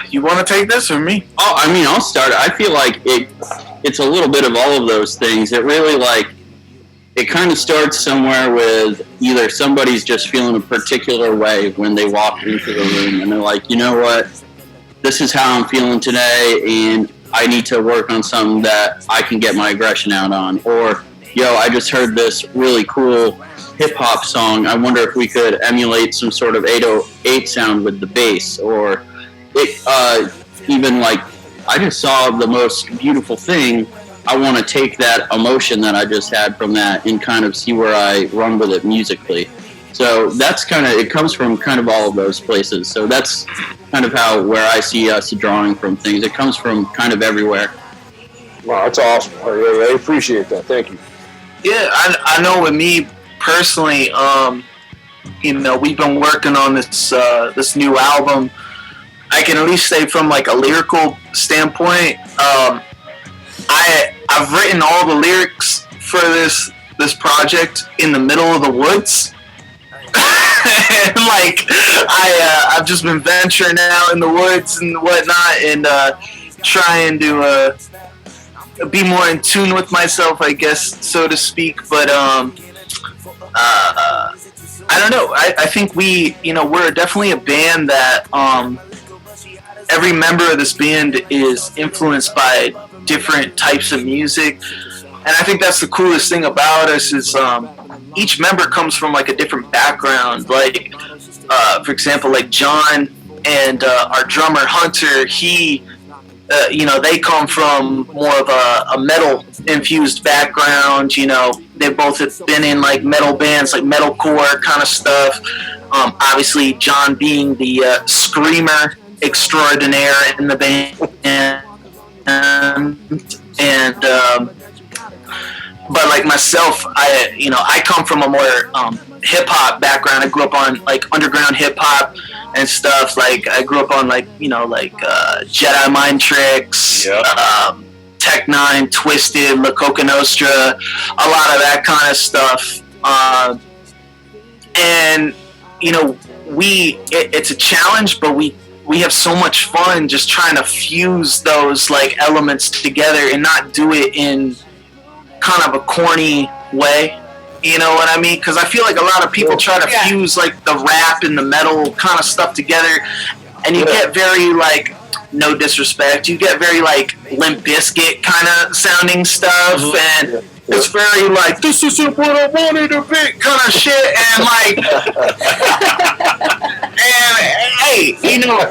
You want to take this or me? Oh, I mean, I'll start. I feel like it's a little bit of all of those things. It really it kind of starts somewhere with either somebody's just feeling a particular way when they walk into the room and they're like, you know what, this is how I'm feeling today, and I need to work on something that I can get my aggression out on. Or, I just heard this really cool hip-hop song. I wonder if we could emulate some sort of 808 sound with the bass. Or even like, I just saw the most beautiful thing. I want to take that emotion that I just had from that and kind of see where I run with it musically. So that's it comes from kind of all of those places. So that's kind of where I see us drawing from things. It comes from kind of everywhere. Wow, that's awesome. I appreciate that. Thank you. Yeah, I know with me personally, we've been working on this new album. I can at least say from like a lyrical standpoint, I've written all the lyrics for this project in the middle of the woods. And like I've just been venturing out in the woods and whatnot, and trying to be more in tune with myself, I guess, so to speak. But I don't know. I think we're definitely a band that every member of this band is influenced by different types of music, and I think that's the coolest thing about us is each member comes from like a different background. Like for example, like John and our drummer Hunter, he they come from more of a metal infused background. They both have been in like metal bands, like metalcore kind of stuff. Obviously, John being the screamer extraordinaire in the band, but like myself, I come from a more hip hop background. I grew up on like underground hip hop and stuff. Like I grew up on like Jedi Mind Tricks, Tech Nine, Twisted, La Coca Nostra, a lot of that kind of stuff. And it's a challenge, but we have so much fun just trying to fuse those like elements together and not do it in kind of a corny way. You know what I mean? Because I feel like a lot of people try to fuse like the rap and the metal kind of stuff together, and you get very like, no disrespect, you get very like Limp Bizkit kind of sounding stuff, and it's very like, this isn't what I wanted to be kind of shit, and like, and hey,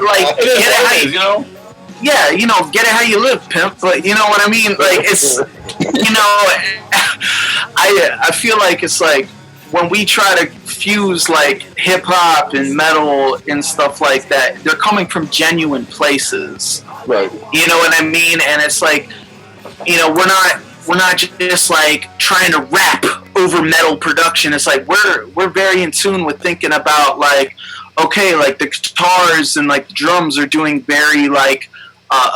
like, get it how you, yeah, get it how you live, pimp. But you know what I mean? Like, it's, I feel like it's like when we try to fuse like hip hop and metal and stuff like that, they're coming from genuine places. Right. You know what I mean? And it's like, we're not just like trying to rap over metal production. It's like we're very in tune with thinking about like, okay, like the guitars and like the drums are doing very like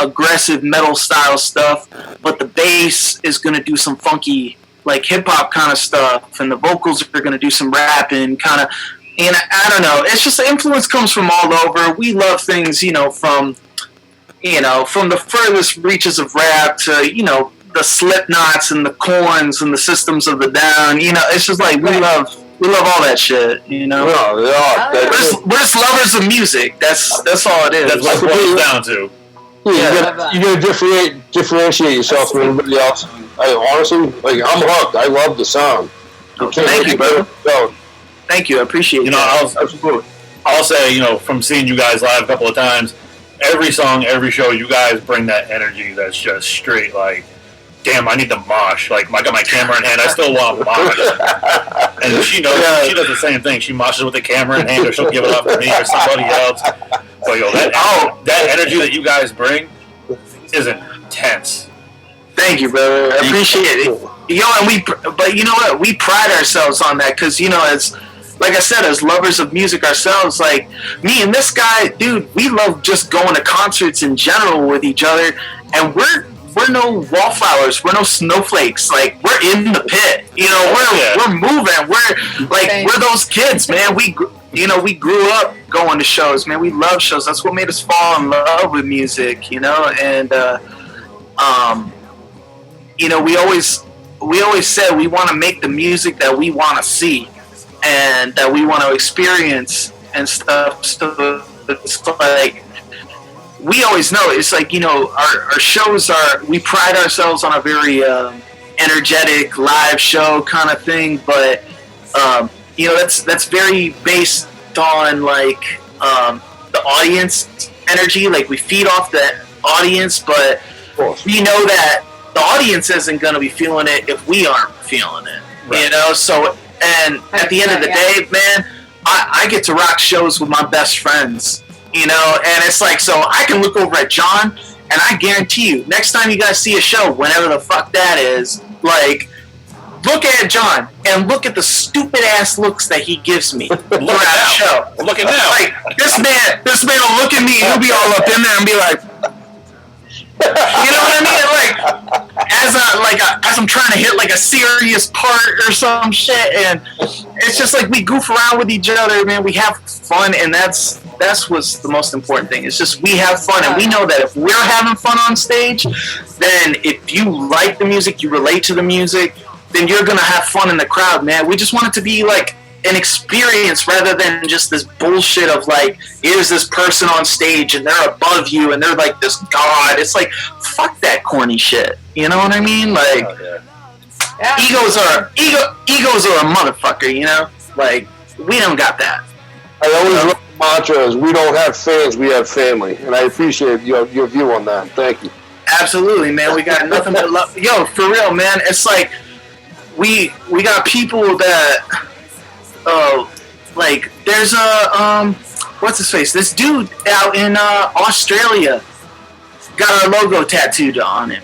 aggressive metal style stuff, but the bass is gonna do some funky like hip hop kind of stuff, and the vocals are gonna do some rapping kind of. And I don't know. It's just the influence comes from all over. We love things, from the furthest reaches of rap to the Slipknots and the Korns and the Systems of the Down. It's just like we love all that shit. No, we're just lovers of music. That's all it is. That's what it boils down to. Yeah, you gotta differentiate yourself from everybody else. Honestly, like, I'm hooked. I love the sound. Thank you, brother. Thank you. I appreciate it. I'll say, from seeing you guys live a couple of times, every song, every show, you guys bring that energy that's just straight like, damn, I need to mosh. Like, I got my camera in hand, I still want to mosh. And she knows, she does the same thing. She moshes with the camera in hand, or she'll give it up to me or somebody else. But that energy that you guys bring is intense. Thank you, brother. I appreciate it. But you know what? We pride ourselves on that because, it's, like I said, as lovers of music ourselves, like me and this guy, dude, we love just going to concerts in general with each other, and we're no wallflowers, we're no snowflakes. Like, we're in the pit, we're moving, we're like, we're those kids, man. We grew up going to shows, man. We love shows. That's what made us fall in love with music, and we always said we want to make the music that we want to see and that we want to experience and stuff. So it's like, we always know, it's like, our shows we pride ourselves on a very energetic live show kind of thing, but that's very based on like the audience energy. Like, we feed off the audience, but we know that the audience isn't going to be feeling it if we aren't feeling it, right. So, and at the end of the day, man, I get to rock shows with my best friends, and it's like, so I can look over at John, and I guarantee you, next time you guys see a show, whenever the fuck that is, like, look at John and look at the stupid ass looks that he gives me throughout the show. Look at now. Like, this man will look at me, he'll be all up in there and be like, you know what I mean? Like, as I'm trying to hit like a serious part or some shit, and it's just like we goof around with each other, man. We have fun, and that's that's what's the most important thing. It's just we have fun, and we know that if we're having fun on stage, then if you like the music, you relate to the music, then you're gonna have fun in the crowd, man. We just want it to be like an experience rather than just this bullshit of like, here's this person on stage and they're above you and they're like this god. It's like, fuck that corny shit. You know what I mean? Like, egos are a motherfucker. You know, like we don't got that. I always run the mantra is we don't have fans, we have family, and I appreciate your view on that. Thank you. Absolutely, man. We got nothing but love. Yo, for real, man. It's like we got people that. Like there's a what's his face? This dude out in Australia got our logo tattooed on him.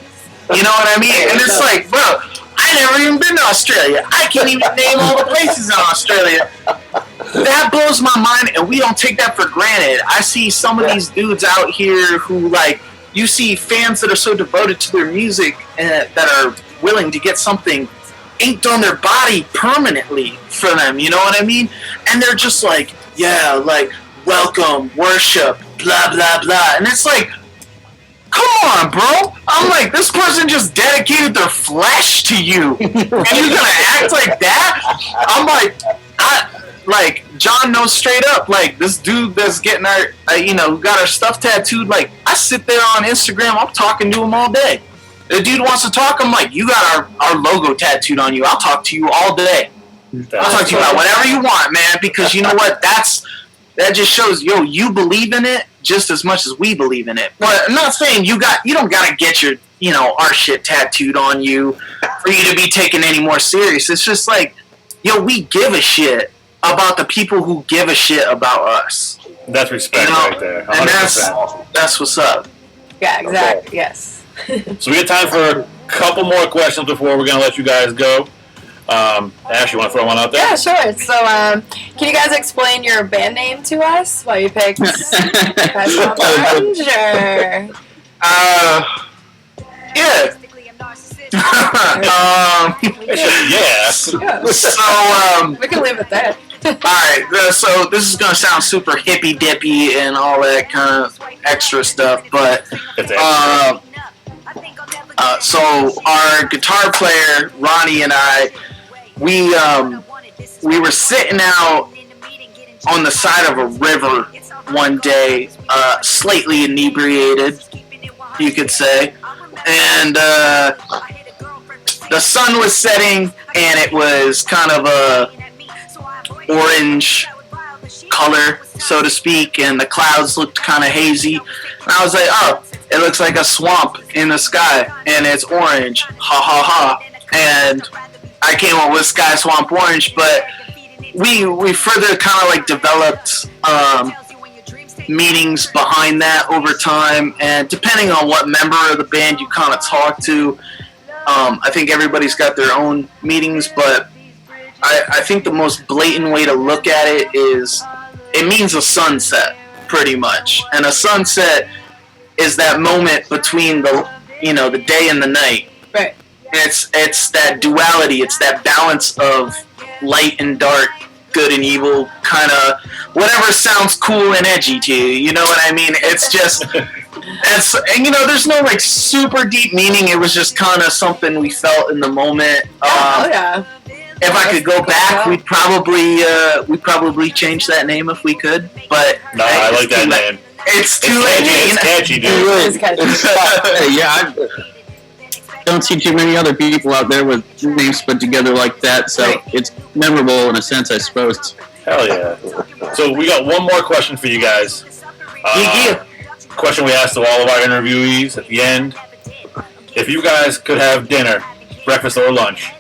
You know what I mean? And it's like, bro, I never even been to Australia. I can't even name all the places in Australia. That blows my mind, and we don't take that for granted. I see some of these dudes out here who, like, you see fans that are so devoted to their music and that are willing to get something inked on their body permanently for them, you know what I mean? And they're just like, yeah, like, welcome, worship, blah, blah, blah. And it's like, come on, bro. I'm like, this person just dedicated their flesh to you. And you're gonna act like that? I'm like, John knows straight up, like, this dude that's getting our, got our stuff tattooed, like, I sit there on Instagram, I'm talking to him all day. The dude wants to talk, I'm like, you got our logo tattooed on you. I'll talk to you all day. I'll talk to you about whatever you want, man, because you know what? That just shows, yo, you believe in it just as much as we believe in it. But I'm not saying you don't gotta get your, our shit tattooed on you for you to be taken any more serious. It's just like, yo, we give a shit about the people who give a shit about us. That's respect right there. 100%. And that's what's up. Yeah, exactly. Yes. So we have time for a couple more questions before we're going to let you guys go. Ash, you want to throw one out there? Yeah, sure. So, can you guys explain your band name to us while you picked Professional Orange? Or? Yeah. Yeah. So, we can leave it there. Alright, so this is going to sound super hippy-dippy and all that kind of extra stuff, but so our guitar player, Ronnie, and I, we were sitting out on the side of a river one day, slightly inebriated, you could say, and the sun was setting, and it was kind of a orange color, so to speak, and the clouds looked kind of hazy. And I was like, oh, it looks like a swamp in the sky, and it's orange. Ha ha ha. And I came up with Sky Swamp Orange, but we further kind of like developed meanings behind that over time, and depending on what member of the band you kind of talk to, I think everybody's got their own meanings, but I think the most blatant way to look at it is it means a sunset, pretty much. And a sunset is that moment between the day and the night. Right. It's that duality. It's that balance of light and dark, good and evil, kind of whatever sounds cool and edgy to you. You know what I mean? It's just and there's no like super deep meaning. It was just kind of something we felt in the moment. Yeah. If I could go back, we'd probably change that name if we could. But no, I like that name. It's too late. It's catchy, dude. It is catchy. Yeah, I don't see too many other people out there with names put together like that, so it's memorable in a sense, I suppose. Hell yeah. So we got one more question for you guys. Question we asked to all of our interviewees at the end. If you guys could have dinner, breakfast or lunch,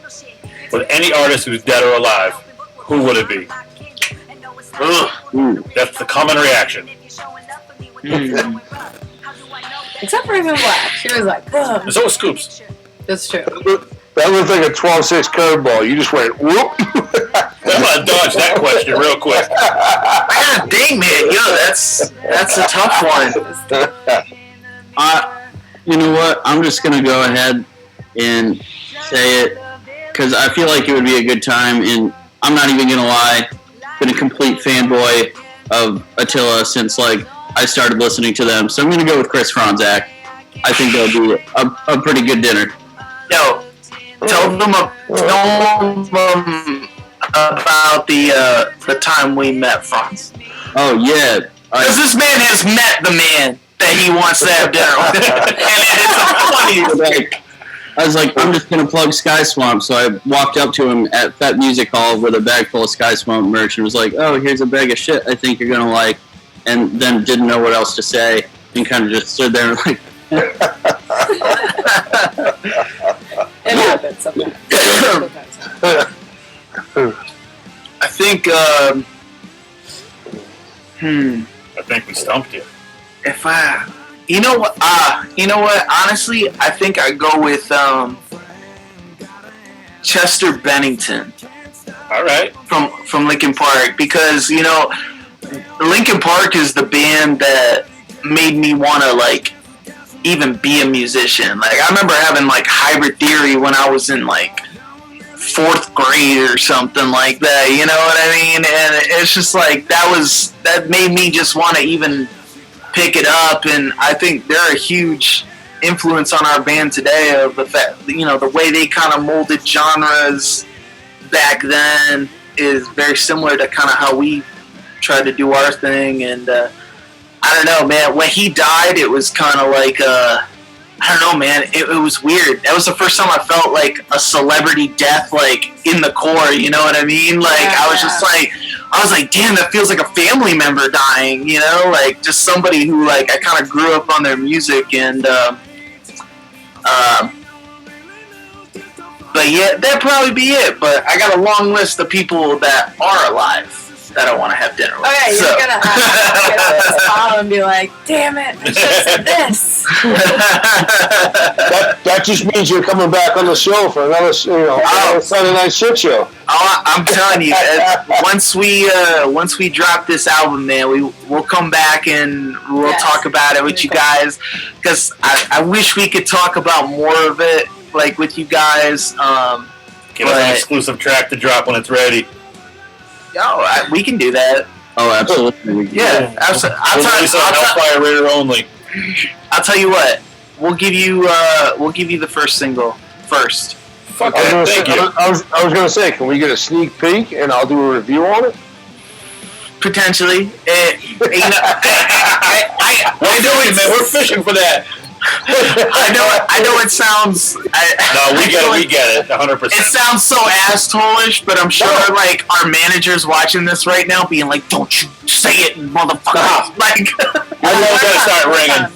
with any artist who's dead or alive, who would it be? That's the common reaction. Except for even Black. She was like, ugh. And so was Scoops. That's true. That looked like a 12-6 curveball. You just went, whoop. I'm going to dodge that question real quick. I got a ding, man. Yo, that's a tough one. You know what? I'm just going to go ahead and say it, because I feel like it would be a good time, and I'm not even going to lie, been a complete fanboy of Attila since like I started listening to them. So I'm gonna go with Chris Franzak. I think that'll be a pretty good dinner. Yo, tell them about the time we met Franz. Oh yeah, Because this man has met the man that he wants to have dinner with. And it's funny. I was like, I'm just gonna plug Sky Swamp. So I walked up to him at Fat Music Hall with a bag full of Sky Swamp merch and was like, "Oh, here's a bag of shit I think you're gonna like," and then didn't know what else to say and kind of just stood there and like. It happens sometimes. I think. I think we stumped you. If you know what? Honestly, I think I go with Chester Bennington. All right. From Linkin Park, because Linkin Park is the band that made me want to like even be a musician. Like I remember having like Hybrid Theory when I was in like 4th grade or something like that. You know what I mean? And it's just like that made me just want to even pick it up. And I think they're a huge influence on our band today of the fact, the way they kind of molded genres back then is very similar to kind of how we tried to do our thing. And I don't know, man, when he died, it was kind of like I don't know, man, it was weird. That was the first time I felt like a celebrity death, like in the core, you know what I mean? Like I was like, damn, that feels like a family member dying, like just somebody who like I kind of grew up on their music. And but yeah, that'd probably be it. But I got a long list of people that are alive that I want to have dinner with. Okay, you're gonna call and be like, "Damn it, I should have said this." That just means you're coming back on the show for another Sunday Night Shit Show. I'm telling you, once we drop this album, man, we'll come back and we'll talk about it with you guys. Because I wish we could talk about more of it, like with you guys. Give us an exclusive track to drop when it's ready. We can do that. Oh, absolutely. Yeah, absolutely. Hellfire Raider only. I'll tell you what. We'll give you the first single first. Fuck it. Thank you. I was gonna say, can we get a sneak peek and I'll do a review on it? Potentially. We're fishing for that. I know it sounds. We get it, 100%. It sounds so asshole-ish, but I'm sure like our manager's watching this right now, being like, "Don't you say it, motherfucker!" Like, I know it's gonna start ringing.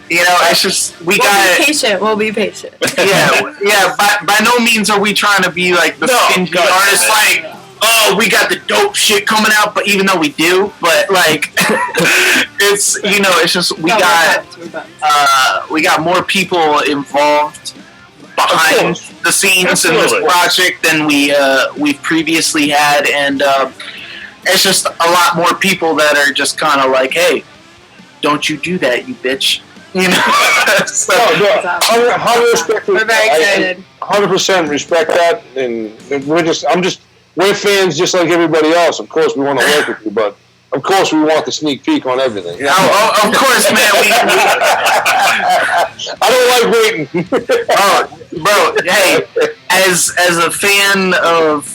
It's just We'll be patient. Yeah. By no means are we trying to be like the stingy artist, like, oh, we got the dope shit coming out, but even though we do, but like, it's it's just we got more people involved behind the scenes in this project than we've previously had, and it's just a lot more people that are just kind of like, hey, don't you do that, you bitch. So, We're very excited. 100% respect that, and we're fans just like everybody else. Of course, we want to work with you, but of course, we want the sneak peek on everything. Of course, man. I don't like waiting. Bro. Hey, as a fan of,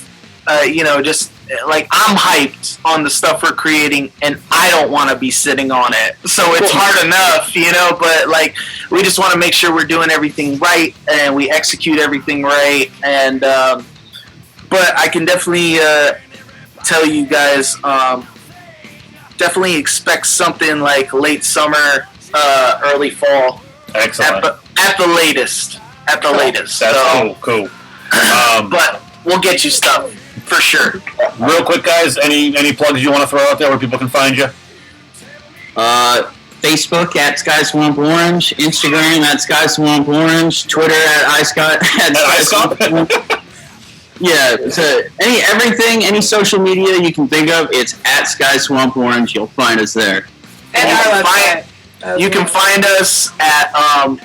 just like I'm hyped on the stuff we're creating, and I don't want to be sitting on it. So it's hard enough, but like we just want to make sure we're doing everything right and we execute everything right. And but I can definitely tell you guys, definitely expect something like late summer, early fall. Excellent. At the latest. That's so cool. But we'll get you stuff. For sure. Real quick, guys, any plugs you want to throw out there where people can find you? Facebook at Sky Swamp Orange, Instagram at Sky Swamp Orange, Twitter at Sky Swamp. Yeah, so any social media you can think of, it's at Sky Swamp Orange. You'll find us there. And our website. You can find us at,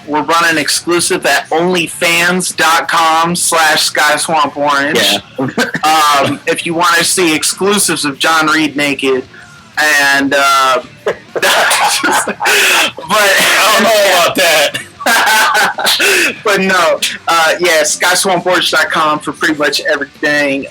we're running exclusive at onlyfans.com/Sky Swamp Orange. Yeah. If you want to see exclusives of John Reed naked, And but I don't know about that. but no, skyswamporch.com for pretty much everything.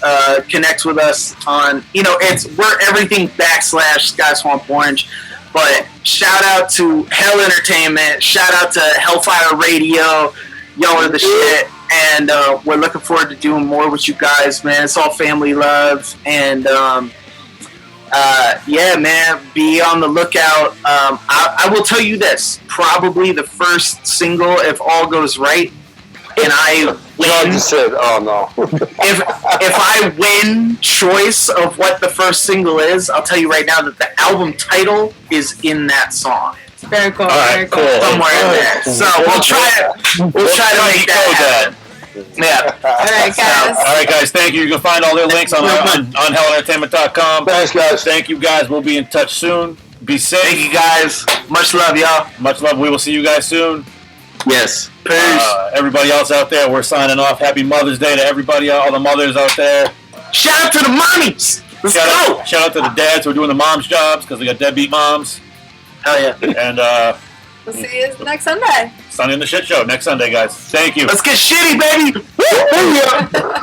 Connect with us on, we're everything / Sky Swamp Orange. But shout out to Hell Entertainment, shout out to Hellfire Radio, y'all are the shit, and we're looking forward to doing more with you guys, man. It's all family love, and man, be on the lookout. I will tell you this, probably the first single, if all goes right, and I win. You said, oh no. if I win choice of what the first single is, I'll tell you right now that the album title is in that song. Very cool. All right, very cool. Somewhere in there. So we'll try to make that happen. Yeah. All right, guys. All right, guys. Thank you. You can find all their links on hellentertainment.com. Thanks, guys. Thank you, guys. We'll be in touch soon. Be safe. Thank you, guys. Much love, y'all. Much love. We will see you guys soon. Yes. Peace. Everybody else out there, we're signing off. Happy Mother's Day to everybody, all the mothers out there. Shout out to the mommies. Let's go. Shout out to the dads who are doing the mom's jobs because we got deadbeat moms. Hell yeah. And We'll see you next Sunday. Sunday in the Shit Show next Sunday, guys. Thank you. Let's get shitty, baby. Woo!